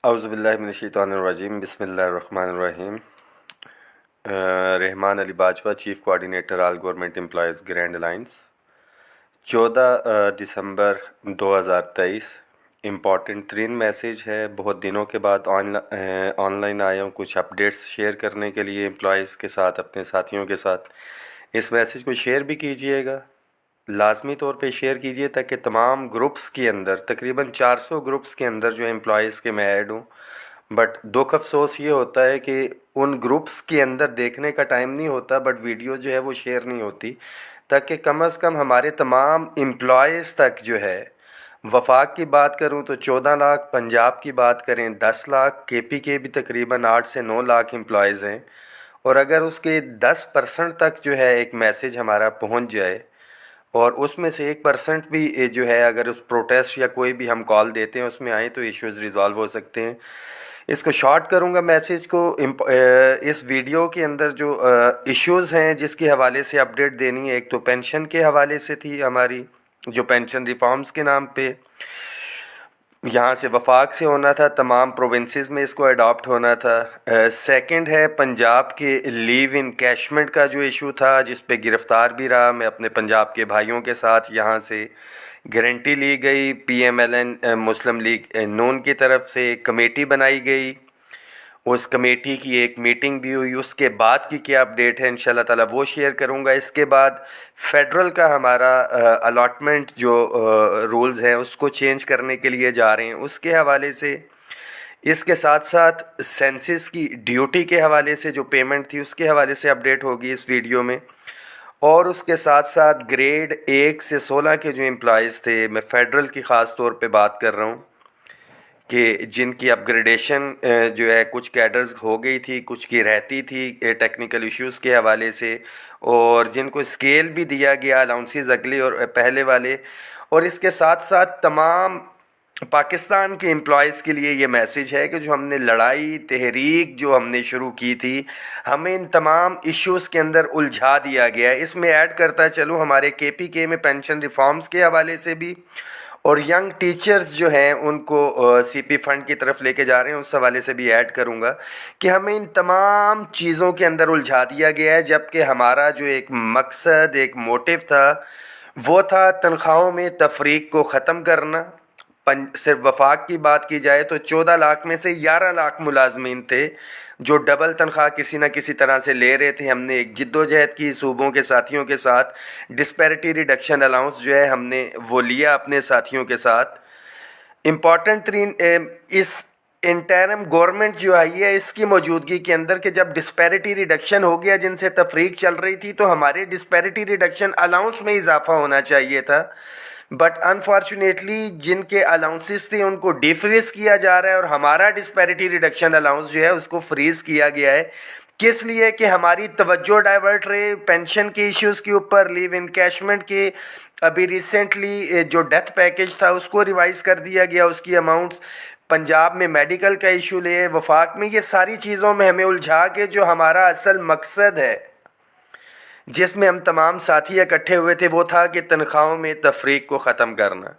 औज़ुबिल्लाहिमिनश्शैतानिर्रजीम बिस्मिल्लाहिर्रहमानिर्रहीम। Rahman Ali Bajwa, chief coordinator all government employees grand alliance. 14 दिसंबर 2023। Important तरीन message है। बहुत दिनों के बाद ऑनलाइन आया हूँ कुछ अपडेट्स शेयर करने के लिए एम्प्लॉयज़ के साथ, अपने साथियों के साथ। इस मैसेज को शेयर भी कीजिएगा, लाजमी तौर पे शेयर कीजिए, ताकि तमाम ग्रुप्स के अंदर, तकरीबन 400 ग्रुप्स के अंदर जो एम्प्लॉयज़ के मैं ऐड हूँ। बट दुख अफसोस ये होता है कि उन ग्रुप्स के अंदर देखने का टाइम नहीं होता, बट वीडियो जो है वो शेयर नहीं होती, ताकि कम अज़ कम हमारे तमाम एम्प्लॉयज़ तक जो है। वफाक की बात करूँ तो 14 लाख, पंजाब की बात करें 10 लाख, केपी के भी तकरीबन 8 से 9 लाख एम्प्लॉयज़ हैं। और अगर उसके 10% तक जो है एक मैसेज हमारा पहुंच जाए, और उसमें से 1% भी जो है अगर उस प्रोटेस्ट या कोई भी हम कॉल देते हैं उसमें आए, तो इश्यूज़ रिज़ॉल्व हो सकते हैं। इसको शॉर्ट करूँगा मैसेज को। इस वीडियो के अंदर जो इश्यूज़ हैं जिसके हवाले से अपडेट देनी है, एक तो पेंशन के हवाले से थी, हमारी जो पेंशन रिफॉर्म्स के नाम पे यहाँ से वफाक से होना था, तमाम प्रोविंसेस में इसको अडॉप्ट होना था। सेकंड है पंजाब के लीव इनकैशमेंट का जो इशू था, जिस पे गिरफ़्तार भी रहा मैं अपने पंजाब के भाइयों के साथ। यहाँ से गारंटी ली गई, पीएमएलएन मुस्लिम लीग नून की तरफ से एक कमेटी बनाई गई। उस कमेटी की एक मीटिंग भी हुई। उसके बाद की क्या अपडेट है इंशाल्लाह ताला वो शेयर करूंगा। इसके बाद फेडरल का हमारा अलॉटमेंट जो रूल्स हैं उसको चेंज करने के लिए जा रहे हैं, उसके हवाले से। इसके साथ साथ सेंसिस की ड्यूटी के हवाले से जो पेमेंट थी उसके हवाले से अपडेट होगी इस वीडियो में। और उसके साथ साथ ग्रेड 1 से 16 के जो एम्प्लॉयज़ थे, मैं फेडरल की ख़ास तौर पे बात कर रहा हूँ, कि जिनकी अपग्रेडेशन जो है कुछ कैडर्स हो गई थी, कुछ की रहती थी टेक्निकल इश्यूज़ के हवाले से, और जिनको स्केल भी दिया गया अलाउंसेस अगले और पहले वाले। और इसके साथ साथ तमाम पाकिस्तान के एम्प्लॉयज़ के लिए ये मैसेज है कि जो हमने लड़ाई तहरीक जो हमने शुरू की थी, हमें इन तमाम इश्यूज़ के अंदर उलझा दिया गया है। इसमें ऐड करता चलूँ हमारे केपीके में पेंशन रिफॉर्म्स के हवाले से भी, और यंग टीचर्स जो हैं उनको सीपी फंड की तरफ लेके जा रहे हैं, उस हवाले से भी ऐड करूंगा कि हमें इन तमाम चीज़ों के अंदर उलझा दिया गया है। जबकि हमारा जो एक मकसद, एक मोटिव था, वो था तनख्वाहों में तफरीक को ख़त्म करना। सिर्फ वफाक की बात की जाए तो 14 लाख में से 11 लाख मुलाजमीन थे जो डबल तनख्वाह किसी न किसी तरह से ले रहे थे। हमने एक जिद्दोजहद की सूबों के साथियों के साथ, डिस्पैरिटी रिडक्शन अलाउंस जो है हमने वो लिया अपने साथियों के साथ। इम्पॉर्टेंट तरीन इस इंटरम गवर्नमेंट जो आई है इसकी मौजूदगी के अंदर, कि जब डिस्पैरिटी रिडक्शन हो गया जिनसे तफरीक चल रही थी, तो हमारे डिस्पैरिटी रिडक्शन अलाउंस में इजाफा होना चाहिए था। बट अनफॉर्चुनेटली जिनके अलाउंसेस थे उनको डिफ्रीज किया जा रहा है, और हमारा डिस्पैरिटी रिडक्शन अलाउंस जो है उसको फ्रीज किया गया है। किस लिए? कि हमारी तवज्जो डाइवर्ट रहे पेंशन के इश्यूज़ के ऊपर, लीव इनकैशमेंट के। अभी रिसेंटली जो डेथ पैकेज था उसको रिवाइज़ कर दिया गया, उसकी अमाउंट्स। पंजाब में मेडिकल का इशू ले, वफाक में, ये सारी चीज़ों में हमें उलझा के जो हमारा असल मकसद है जिसमें हम तमाम साथी इकट्ठे हुए थे, वो था कि तनख्वाहों में तफरीक को ख़त्म करना।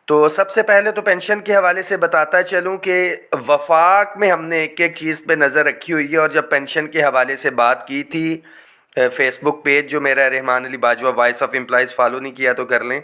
तो सबसे पहले तो पेंशन के हवाले से बताता चलूँ कि वफाक में हमने एक एक चीज़ पे नज़र रखी हुई है। और जब पेंशन के हवाले से बात की थी, फेसबुक पेज जो मेरा Rahman Ali Bajwa voice of employees, follow नहीं किया तो कर लें।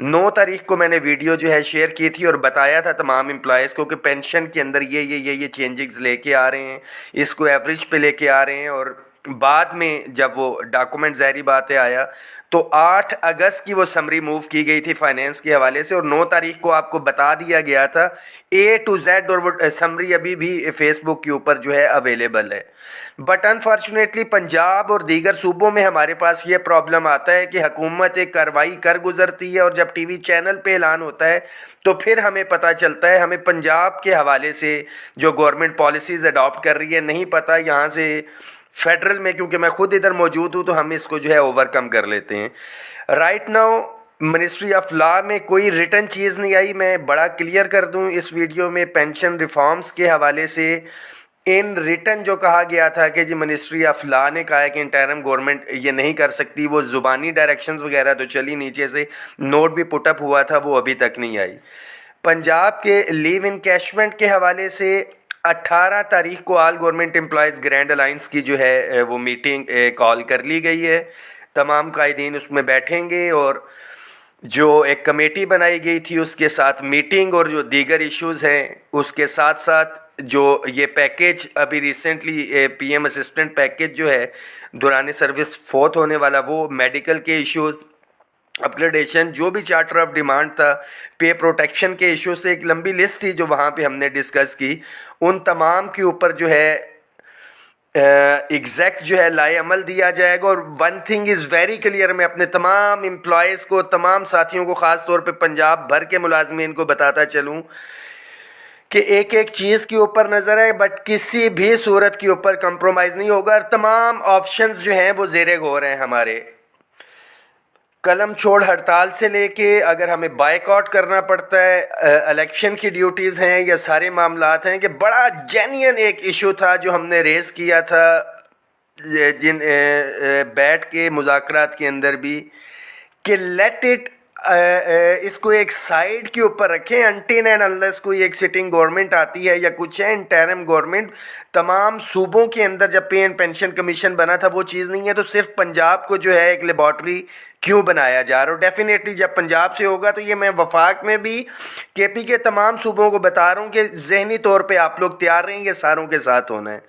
9 तारीख को मैंने वीडियो जो है शेयर की थी और बताया था तमाम एम्प्लॉयज़ को कि पेंशन के अंदर ये चेंजेस लेके आ रहे हैं, इसको एवरेज पे लेके आ रहे हैं। और बाद में जब वो डॉक्यूमेंट ज़ाहिरी बात है आया, तो 8 अगस्त की वो समरी मूव की गई थी फाइनेंस के हवाले से, और 9 तारीख को आपको बता दिया गया था ए टू जेड। और वो समरी अभी भी फेसबुक के ऊपर जो है अवेलेबल है। बट अनफॉर्चुनेटली पंजाब और दीगर सूबों में हमारे पास ये प्रॉब्लम आता है कि हुकूमत एक कार्रवाई कर गुजरती है, और जब टीवी चैनल पे ऐलान होता है तो फिर हमें पता चलता है, हमें पंजाब के हवाले से जो गवर्नमेंट पॉलिसीज़ अडॉप्ट कर रही है नहीं पता। यहाँ से फेडरल में, क्योंकि मैं खुद इधर मौजूद हूँ, तो हम इसको जो है ओवरकम कर लेते हैं। Right now ministry of law में कोई रिटर्न चीज़ नहीं आई। मैं बड़ा क्लियर कर दूं इस वीडियो में, पेंशन रिफॉर्म्स के हवाले से इन रिटर्न जो कहा गया था कि जी मिनिस्ट्री ऑफ लॉ ने कहा है कि इंटरम गवर्नमेंट ये नहीं कर सकती, वो ज़ुबानी डायरेक्शंस वगैरह तो चली, नीचे से नोट भी पुटअप हुआ था, वो अभी तक नहीं आई। पंजाब के लीव इनकैशमेंट के हवाले से 18 तारीख को all government employees grand alliance की जो है वो मीटिंग कॉल कर ली गई है। तमाम कायदीन उसमें बैठेंगे और जो एक कमेटी बनाई गई थी उसके साथ मीटिंग और जो दीगर इश्यूज़ हैं उसके साथ साथ जो ये पैकेज अभी रिसेंटली पीएम असिस्टेंट पैकेज जो है दौरान सर्विस फोर्थ होने वाला, वो मेडिकल के इश्यूज़, अपग्रेडेशन, जो भी चार्टर ऑफ डिमांड था, पे प्रोटेक्शन के इशू से एक लंबी लिस्ट थी जो वहाँ पे हमने डिस्कस की। उन तमाम के ऊपर जो है एग्जैक्ट जो है लाए अमल दिया जाएगा। और one thing is very clear, मैं अपने तमाम एम्प्लॉयज़ को, तमाम साथियों को, ख़ास तौर पे पंजाब भर के मुलाजमीन को बताता चलूँ कि एक एक चीज़ के ऊपर नज़र है, बट किसी भी सूरत के ऊपर कंप्रोमाइज़ नहीं होगा। और तमाम ऑप्शंस जो हैं वो ज़ेरे गौर हैं हमारे। कलम छोड़ हड़ताल से लेके अगर हमें बायकॉट करना पड़ता है, इलेक्शन की ड्यूटीज़ हैं, या सारे मामलात हैं कि बड़ा जेन्युइन एक इशू था जो हमने रेज़ किया था जिन बैठ के मुज़ाकरात के अंदर भी, कि लेट इट इसको एक साइड के ऊपर रखें अनटिल एंड अनलेस कोई एक सिटिंग गवर्नमेंट आती है या कुछ है। इंटरिम गवर्नमेंट तमाम सूबों के अंदर जब पे एंड पेंशन कमीशन बना था वो चीज़ नहीं है, तो सिर्फ पंजाब को जो है एक लेबॉर्ट्री क्यों बनाया जा रहा है। और डेफिनेटली जब पंजाब से होगा तो ये मैं वफाक में भी केपी के तमाम सूबों को बता रहा हूँ कि जहनी तौर पर आप लोग तैयार रहेंगे, सारों के साथ होना है।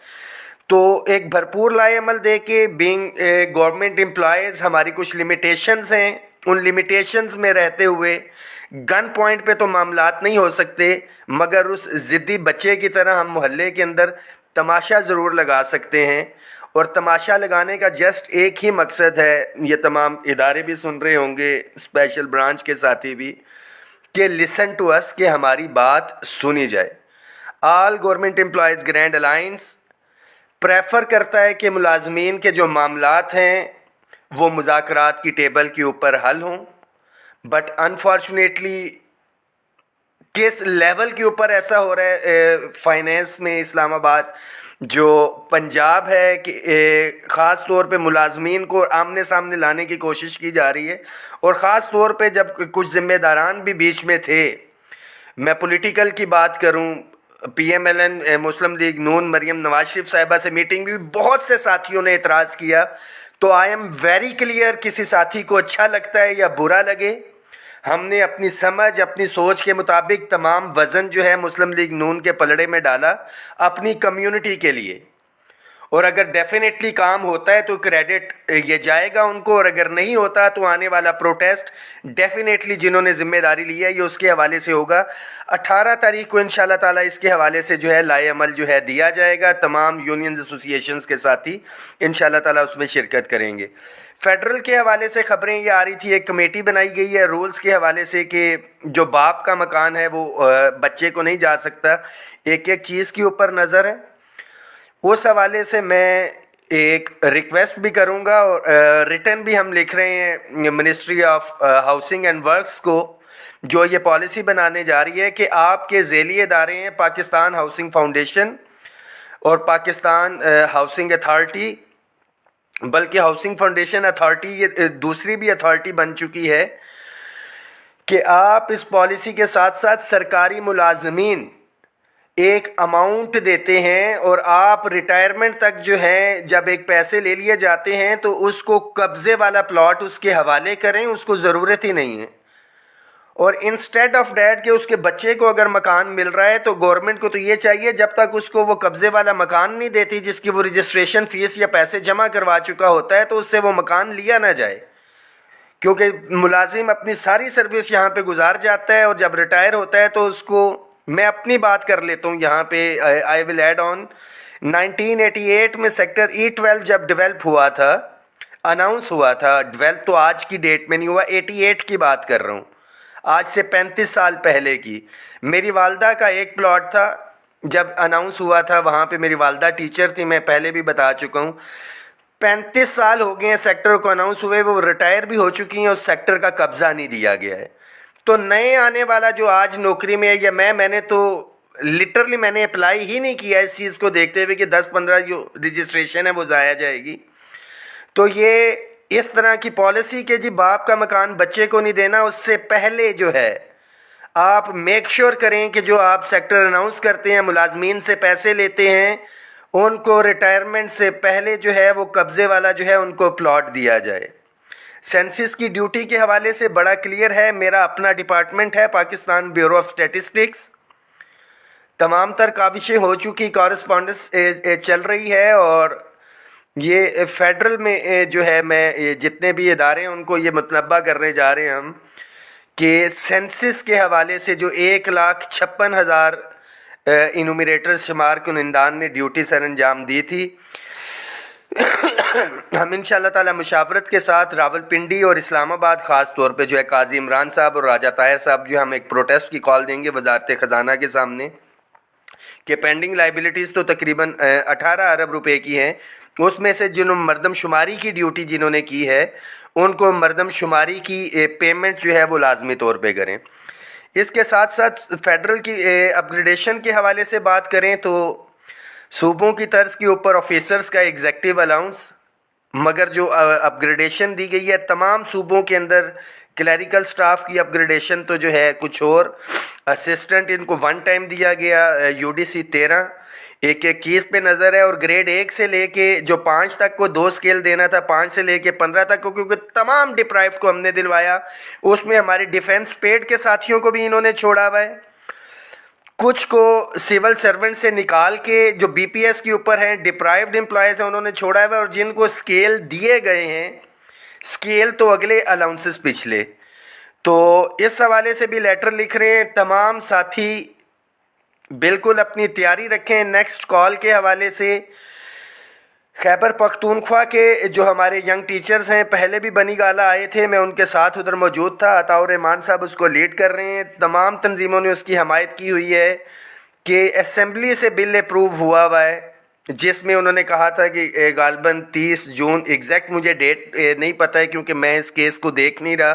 तो एक भरपूर लाए अमल दे के बीइंग गवर्नमेंट एम्प्लॉयज़ हमारी कुछ लिमिटेशंस हैं, उन लिमिटेशंस में रहते हुए गन पॉइंट पे तो मामलात नहीं हो सकते, मगर उस ज़िद्दी बच्चे की तरह हम मोहल्ले के अंदर तमाशा ज़रूर लगा सकते हैं। और तमाशा लगाने का जस्ट एक ही मकसद है, ये तमाम इदारे भी सुन रहे होंगे, स्पेशल ब्रांच के साथी भी, कि लिसन टू अस, कि हमारी बात सुनी जाए। All government employees grand alliance prefer करता है कि मुलाजमीन के जो मामलात हैं वो मुज़ाकरात की टेबल के ऊपर हल हों, बट अनफॉर्चुनेटली किस लेवल के ऊपर ऐसा हो रहा है फाइनेंस में इस्लामाबाद जो पंजाब है कि ख़ास तौर पे मुलाजमीन को आमने सामने लाने की कोशिश की जा रही है। और ख़ास तौर पे जब कुछ ज़िम्मेदारान भी बीच में थे, मैं पॉलिटिकल की बात करूं, PMLN मुस्लिम लीग नून मरियम नवाज शरीफ साहिबा से मीटिंग भी बहुत से साथियों ने एतराज़ किया। तो आई एम वेरी क्लियर, किसी साथी को अच्छा लगता है या बुरा लगे, हमने अपनी समझ, अपनी सोच के मुताबिक तमाम वज़न जो है मुस्लिम लीग नून के पलड़े में डाला अपनी कम्युनिटी के लिए। और अगर डेफिनेटली काम होता है तो क्रेडिट ये जाएगा उनको, और अगर नहीं होता तो आने वाला प्रोटेस्ट डेफिनेटली जिन्होंने जिम्मेदारी ली है ये उसके हवाले से होगा। 18 तारीख को इंशाल्लाह ताला इसके हवाले से जो है लाए अमल जो है दिया जाएगा। तमाम यूनियंस एसोसिएशंस के साथी इंशाल्लाह ताला उसमें शिरकत करेंगे। फेडरल के हवाले से ख़बरें ये आ रही थी, एक कमेटी बनाई गई है रूल्स के हवाले से कि जो बाप का मकान है वो बच्चे को नहीं जा सकता, एक एक चीज़ के ऊपर नज़र है। उस हवाले से मैं एक रिक्वेस्ट भी करूंगा और रिटर्न भी हम लिख रहे हैं ministry of housing and works को, जो ये पॉलिसी बनाने जा रही है कि आपके ज़ेली इदारे हैं पाकिस्तान हाउसिंग फाउंडेशन और पाकिस्तान हाउसिंग अथॉरिटी, बल्कि हाउसिंग फाउंडेशन अथॉरिटी ये दूसरी भी अथॉरिटी बन चुकी है, कि आप इस पॉलिसी के साथ साथ सरकारी मुलाजमीन एक अमाउंट देते हैं और आप रिटायरमेंट तक जो है जब एक पैसे ले लिए जाते हैं तो उसको कब्ज़े वाला प्लॉट उसके हवाले करें, उसको ज़रूरत ही नहीं है। और इंस्टेड ऑफ डैट के उसके बच्चे को अगर मकान मिल रहा है तो गवर्नमेंट को तो ये चाहिए जब तक उसको वो कब्ज़े वाला मकान नहीं देती जिसकी वो रजिस्ट्रेशन फ़ीस या पैसे जमा करवा चुका होता है, तो उससे वो मकान लिया ना जाए। क्योंकि मुलाजिम अपनी सारी सर्विस यहाँ पे गुजार जाता है और जब रिटायर होता है तो उसको, मैं अपनी बात कर लेता हूँ यहाँ पे, आई विल ऐड ऑन, 1988 में सेक्टर E12 जब डेवलप हुआ था, अनाउंस हुआ था, डेवलप तो आज की डेट में नहीं हुआ, 88 की बात कर रहा हूँ, आज से 35 साल पहले की। मेरी वालदा का एक प्लॉट था जब अनाउंस हुआ था, वहाँ पे मेरी वालदा टीचर थी, मैं पहले भी बता चुका हूँ। 35 साल हो गए हैं सेक्टर को अनाउंस हुए, वो रिटायर भी हो चुकी हैं, उस सेक्टर का कब्ज़ा नहीं दिया गया है। तो नए आने वाला जो आज नौकरी में है, या मैंने तो लिटरली मैंने अप्लाई ही नहीं किया इस चीज़ को देखते हुए कि 10-15 जो रजिस्ट्रेशन है वो ज़ाया जाएगी। तो ये इस तरह की पॉलिसी के जी बाप का मकान बच्चे को नहीं देना, उससे पहले जो है आप मेक श्योर करें कि जो आप सेक्टर अनाउंस करते हैं, मुलाजमीन से पैसे लेते हैं, उनको रिटायरमेंट से पहले जो है वो कब्ज़े वाला जो है उनको प्लॉट दिया जाए। सेंसस की ड्यूटी के हवाले से बड़ा क्लियर है, मेरा अपना डिपार्टमेंट है पाकिस्तान ब्यूरो ऑफ स्टैटिस्टिक्स, तमाम तर काविशें हो चुकी, कॉरस्पॉन्डेंस चल रही है, और ये फेडरल में जो है मैं जितने भी इदारे हैं उनको ये मुतलबा करने जा रहे हैं हम कि सेंसस के हवाले से जो 1,56,000 इनुमरेटर शुमार कुनिंदान ने ड्यूटी सर अंजाम दी थी, हम इंशाअल्लाह ताला मुशावरत के साथ रावलपिंडी और इस्लामाबाद ख़ास तौर पे जो है काजी इमरान साहब और राजा ताहिर साहब जो हम एक प्रोटेस्ट की कॉल देंगे वजारत ख़जाना के सामने कि पेंडिंग लाइबिलिटीज़ तो तकरीबन 18 अरब रुपए की हैं, उसमें से जिन्होंने मरदमशुमारी की ड्यूटी जिन्होंने की है उनको मरदमशुमारी की पेमेंट जो है वो लाजमी तौर पे करें। इसके साथ साथ फेडरल की अपग्रेडेशन के हवाले से बात करें तो सूबों की तर्ज के ऊपर ऑफिसर्स का एग्जेक्टिव अलाउंस, मगर जो अपग्रेडेशन दी गई है तमाम सूबों के अंदर क्लरिकल स्टाफ की अपग्रेडेशन तो जो है कुछ और, असिस्टेंट इनको 1 टाइम दिया गया, यूडीसी 13, एक एक चीज़ पे नज़र है, और ग्रेड 1 से लेके जो 5 तक को 2 स्केल देना था, 5 से लेके 15 तक को, क्योंकि तमाम डिप्राइव को हमने दिलवाया। उसमें हमारे डिफेंस पेड के साथियों को भी इन्होंने छोड़ा हुआ है, कुछ को सिविल सर्वेंट से निकाल के जो बीपीएस के ऊपर हैं, डिप्राइव्ड एम्प्लॉयज़ हैं, उन्होंने छोड़ा हुआ है, और जिनको स्केल दिए गए हैं, स्केल तो अगले अलाउंसेस पिछले, तो इस हवाले से भी लेटर लिख रहे हैं। तमाम साथी बिल्कुल अपनी तैयारी रखें। नेक्स्ट कॉल के हवाले से खैबर पख्तूनख्वा के जो हमारे यंग टीचर्स हैं, पहले भी बनी गाला आए थे, मैं उनके साथ उधर मौजूद था, अताउर रहमान साहब उसको लीड कर रहे हैं, तमाम तंजीमों ने उसकी हमायत की हुई है कि असम्बली से बिल अप्रूव हुआ हुआ है, जिसमें उन्होंने कहा था कि गालबन 30 जून, एग्जैक्ट मुझे डेट नहीं पता है क्योंकि मैं इस केस को देख नहीं रहा,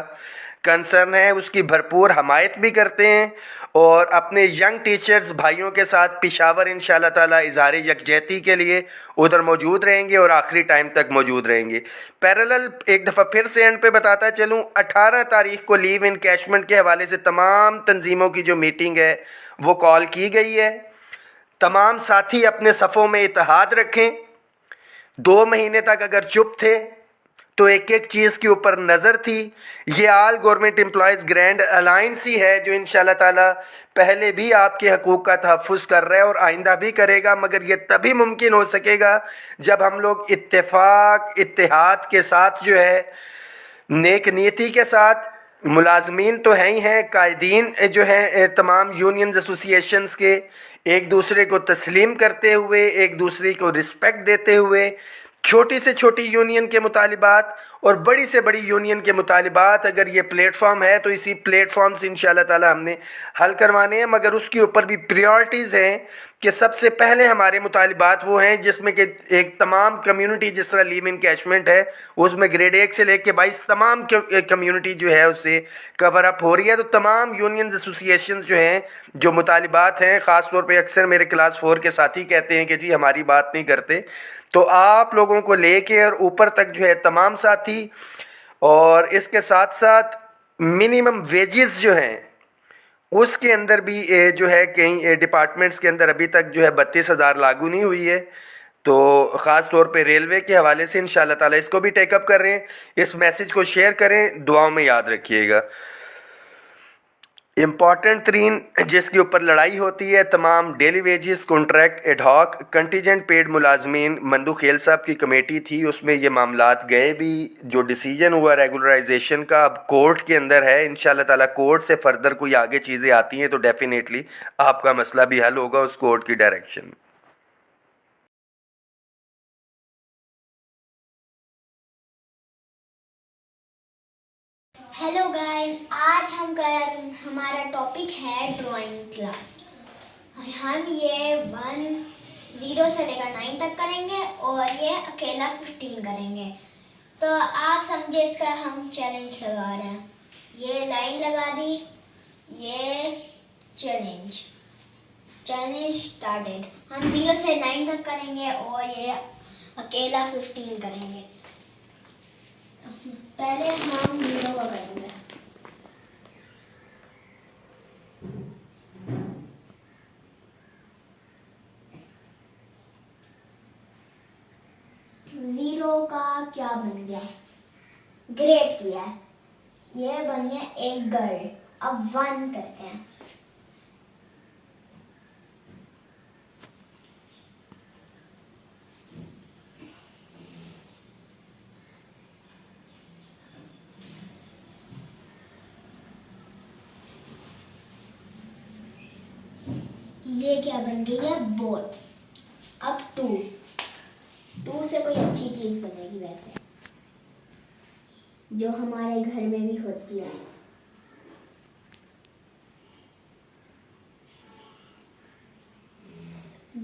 कंसर्न है, उसकी भरपूर हमायत भी करते हैं, और अपने यंग टीचर्स भाइयों के साथ पेशावर इंशाअल्लाह ताला इज़हार यकजहती के लिए उधर मौजूद रहेंगे और आखिरी टाइम तक मौजूद रहेंगे। पैरेलल एक दफ़ा फिर से एंड पे बताता चलूँ, 18 तारीख को लीव इनकैशमेंट के हवाले से तमाम तंजीमों की जो मीटिंग है वो कॉल की गई है। तमाम साथी अपने सफ़ों में इत्तेहाद रखें। 2 महीने तक अगर चुप थे तो एक एक चीज़ के ऊपर नज़र थी। ये आल गवर्नमेंट एम्प्लॉयज़ ग्रैंड अलायंस ही है जो इंशाअल्लाह ताला पहले भी आपके हकूक़ का तहफ़्फ़ुज़ कर रहा है और आइंदा भी करेगा, मगर ये तभी मुमकिन हो सकेगा जब हम लोग इत्तेफाक इत्तेहाद के साथ जो है, नेक नीयती के साथ, मुलाजमीन तो हैं ही हैं, कायदीन जो हैं तमाम यूनियंस एसोसिएशंस के, एक दूसरे को तस्लीम करते हुए, एक दूसरे को रिस्पेक्ट देते हुए, छोटी से छोटी यूनियन के मुतालिबात और बड़ी से बड़ी यूनियन के मुतालिबात, अगर ये प्लेटफॉर्म है तो इसी प्लेटफॉर्म से इंशाअल्लाह ताला हमने हल करवाने हैं, मगर उसके ऊपर भी प्रायोरिटीज़ हैं कि सबसे पहले हमारे मुतालिबात वो हैं जिसमें कि एक तमाम कम्युनिटी, जिस तरह लीव इनकैशमेंट है उसमें ग्रेड 1 से लेके 22 तमाम कम्युनिटी जो है उससे कवर अप हो रही है। तो तमाम यूनियन एसोसिएशन जो हैं, जो मुतालिबात हैं, ख़ास तौर पे अक्सर मेरे क्लास 4 के साथी कहते हैं कि जी हमारी बात नहीं करते, तो आप लोगों को लेके और ऊपर तक जो है तमाम साथी, और इसके साथ साथ मिनिमम वेजेस जो हैं उसके अंदर भी जो है कई डिपार्टमेंट्स के अंदर अभी तक जो है 32,000 लागू नहीं हुई है, तो ख़ास तौर पे रेलवे के हवाले से इंशाअल्लाह ताला इसको भी टेकअप कर रहे हैं। इस मैसेज को शेयर करें, दुआओं में याद रखिएगा। इम्पॉर्टेंट तरीन जिसके ऊपर लड़ाई होती है, तमाम daily wages, contract, ad hoc, contingent paid मुलाजमीन, मंदू खेल साहब की कमेटी थी, उसमें ये मामलात गए भी, जो डिसीजन हुआ रेगुलराइजेशन का अब कोर्ट के अंदर है। इंशाल्लाह ताला कोर्ट से फर्दर कोई आगे चीज़ें आती हैं तो डेफिनेटली आपका मसला भी हल होगा उस कोर्ट की डायरेक्शन में। हेलो गाइस, आज हमारा टॉपिक है ड्राइंग क्लास। हम ये 10 से लेकर 9 तक करेंगे और ये अकेला 15 करेंगे। तो आप समझे इसका हम चैलेंज लगा रहे हैं। ये लाइन लगा दी, ये चैलेंज स्टार्टेड। हम 0 से 9 तक करेंगे और ये अकेला 15 करेंगे। पहले हम 0 का करेंगे। क्या बन गया, ग्रेट किया है। ये बन गया एक गर्ल। अब 1 करते हैं। ये क्या बन गई है, बोट। अब 2 से कोई अच्छी चीज बनेगी वैसे, जो हमारे घर में भी होती है।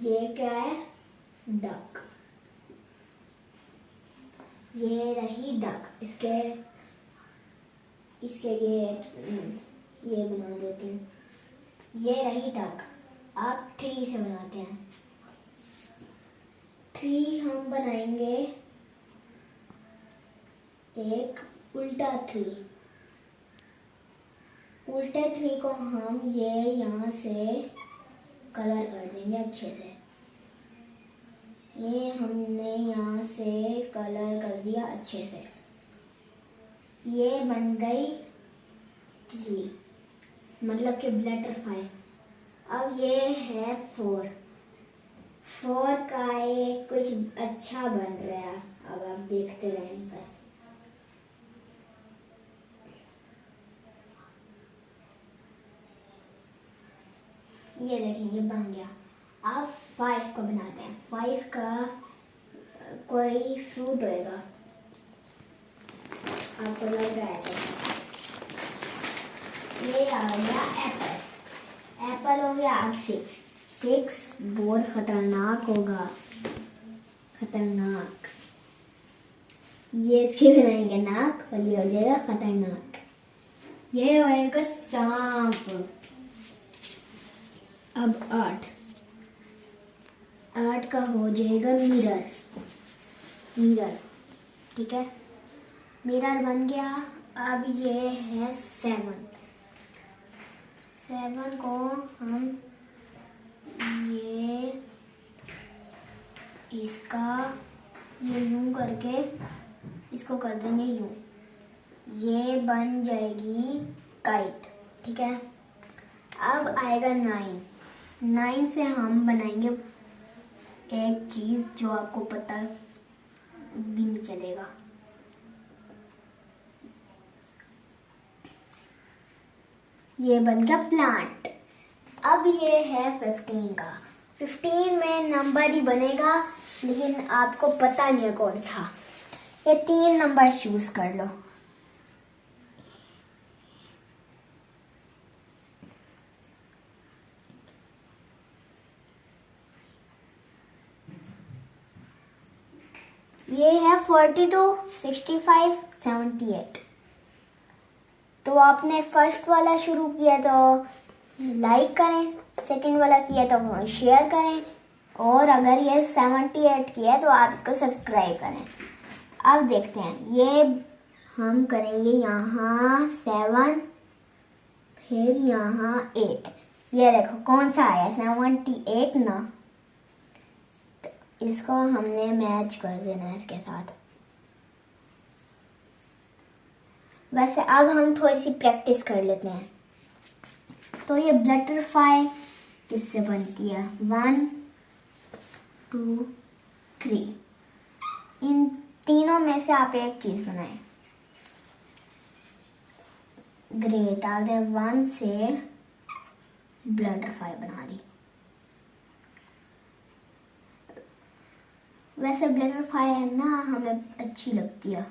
ये क्या है, डक। ये रही डक। इसके ये बना देते हैं। ये रही डक। आप 3 से बनाते हैं। 3 हम बनाएंगे एक उल्टा 3। उल्टे 3 को हम ये यहाँ से कलर कर देंगे अच्छे से। ये हमने यहाँ से कलर कर दिया अच्छे से। ये बन गई 3, मतलब कि बटरफ्लाई। अब ये है 4। 4 का एक कुछ अच्छा बन रहा है। अब आप देखते रहें बस। ये देखिए, ये बन गया। अब 5 को बनाते हैं। 5 का कोई फ्रूट होएगा, आपको लग रहा है तो। ये आ गया एप्पल। एप्पल हो गया। अब 6 बहुत खतरनाक होगा, खतरनाक। ये इसके बनाएंगे नाक और ये हो जाएगा खतरनाक। ये होएगा सांप। अब 8 का हो जाएगा मिरर। ठीक है, मिरर बन गया। अब ये है 7 को हम ये यूं करके इसको कर देंगे यूं। ये बन जाएगी काइट। ठीक है, अब आएगा 9 से हम बनाएंगे एक चीज जो आपको पता भी नहीं चलेगा। ये बन गया प्लांट। अब ये है 15 का। 15 में नंबर ही बनेगा, लेकिन आपको पता नहीं है कौन सा। ये 3 नंबर चूज कर लो। ये है 42, 65, 78। तो आपने फर्स्ट वाला शुरू किया तो लाइक करें, सेकंड वाला किया तो शेयर करें, और अगर ये 78 किया है तो आप इसको सब्सक्राइब करें। अब देखते हैं, ये हम करेंगे यहाँ 7, फिर यहाँ 8। ये देखो कौन सा आया, 78 ना। तो इसको हमने मैच कर देना है इसके साथ। वैसे अब हम थोड़ी सी प्रैक्टिस कर लेते हैं। तो ये बटरफ्लाई किससे बनती है, 1, 2, 3। इन तीनों में से आप एक चीज बनाएं। ग्रेट, आपने 1 से बटरफ्लाई बना दी। वैसे बटरफ्लाई है ना, हमें अच्छी लगती है।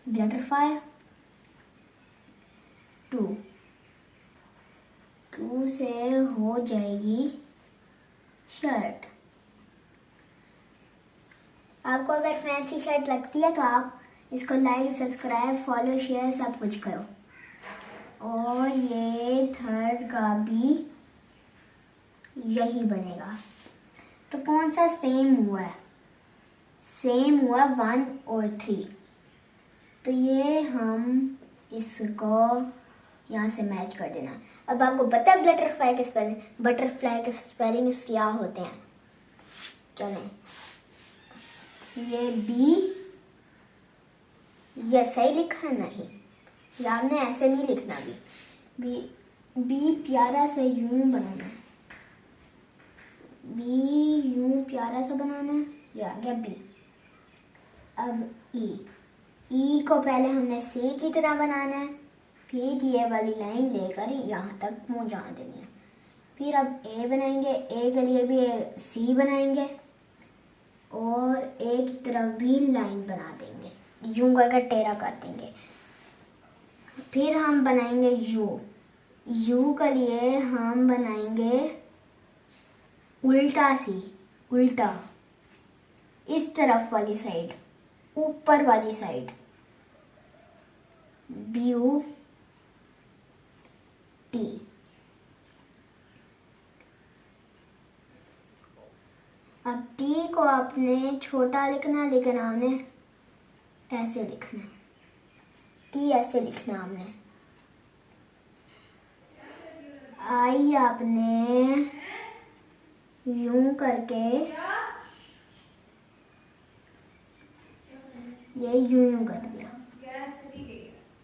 बटरफ्लाई 2 से हो जाएगी शर्ट। आपको अगर फैंसी शर्ट लगती है तो आप इसको लाइक, सब्सक्राइब, फॉलो, शेयर सब कुछ करो। और ये 3rd का भी यही बनेगा। तो कौन सा सेम हुआ है, सेम हुआ 1 और 3। तो ये हम इसको यहाँ से मैच कर देना। अब आपको पता है बटरफ्लाई के स्पेलिंग्स क्या होते हैं? चलें, ये B ये सही लिखा नहीं, ये आपने ऐसे नहीं लिखना। बी प्यारा से यूं बनाना है, बी यूं प्यारा सा बनाना है, ये आ गया बी। अब ई को पहले हमने सी की तरह बनाना है, फिर ये वाली लाइन लेकर यहाँ तक मुँह जहाँ देनी है। फिर अब ए बनाएंगे, ए के लिए भी सी बनाएंगे और ए की तरफ भी लाइन बना देंगे, यूं करके टेढ़ा कर देंगे। फिर हम बनाएंगे यू, यू के लिए हम बनाएंगे उल्टा सी, उल्टा इस तरफ वाली साइड, ऊपर वाली साइड, ब्यू टी। अब टी को आपने छोटा लिखना, लेकिन हमने ऐसे लिखना, टी ऐसे लिखना हमने। आई आपने यूं करके ये यूं कर दिया,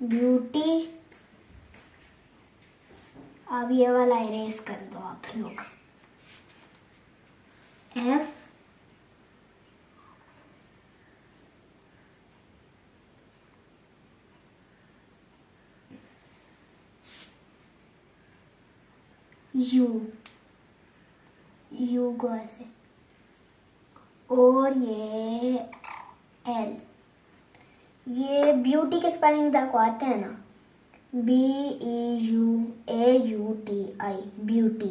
ब्यूटी। अब ये वाला इरेज कर दो आप लोग, एफ यू, यू को ऐसे, और ये एल। ये ब्यूटी के स्पेलिंग तक आते हैं ना, BEUAUTI, ब्यूटी।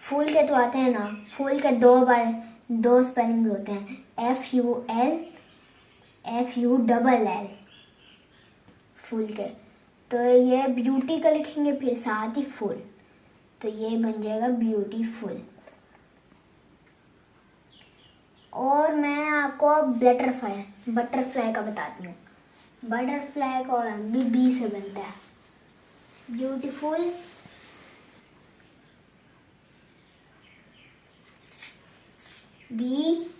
फूल के तो आते हैं ना, फूल के दो स्पेलिंग होते हैं, FUL फूल के। तो ये ब्यूटी का लिखेंगे, फिर साथ ही फूल, तो ये बन जाएगा ब्यूटीफुल। और मैं आपको बटरफ्लाई का बताती हूँ। बटरफ्लाई को बी से बनता है, ब्यूटीफुल। BUT,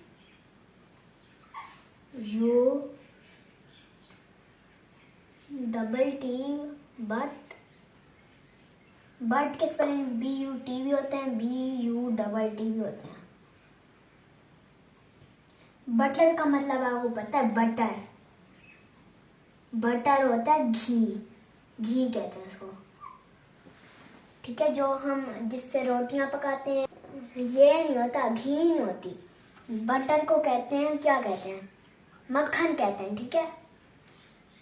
बट के स्पेलिंग्स BUT भी होते हैं, BUTT भी होते हैं। बटर का मतलब आपको पता है, बटर होता है घी, घी कहते हैं उसको, ठीक है, जो हम जिससे रोटियां पकाते हैं। ये नहीं होता, घी नहीं होती, बटर को कहते हैं, क्या कहते हैं, मक्खन कहते हैं, ठीक है।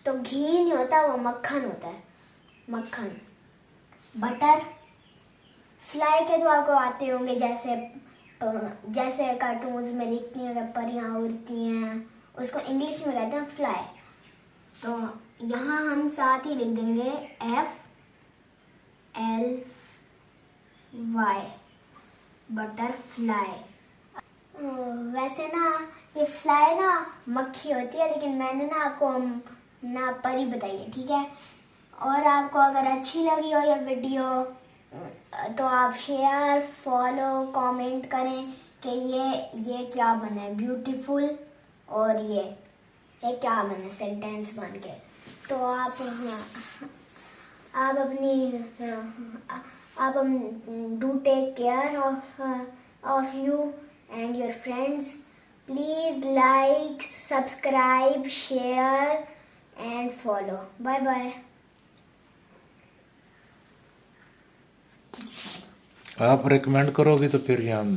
तो घी नहीं होता, वो मक्खन होता है, मक्खन। बटर फ्लाई के तो आपको आते होंगे, जैसे कार्टून्स में दिखती हैं अगर परियां उड़ती हैं, उसको इंग्लिश में कहते हैं फ्लाई। तो यहाँ हम साथ ही लिख देंगे FLY, बटरफ्लाई। वैसे ना ये फ्लाई ना मक्खी होती है, लेकिन मैंने ना आपको ना परी बताई है, ठीक है। और आपको अगर अच्छी लगी हो ये वीडियो तो आप शेयर, फॉलो, कमेंट करें कि ये क्या बना है, ब्यूटीफुल, और ये क्या बना सेंटेंस बन के। तो आप do take care of you and your friends. Please like, subscribe, share and follow. Bye bye. आप रिकमेंड करोगे तो फिर हम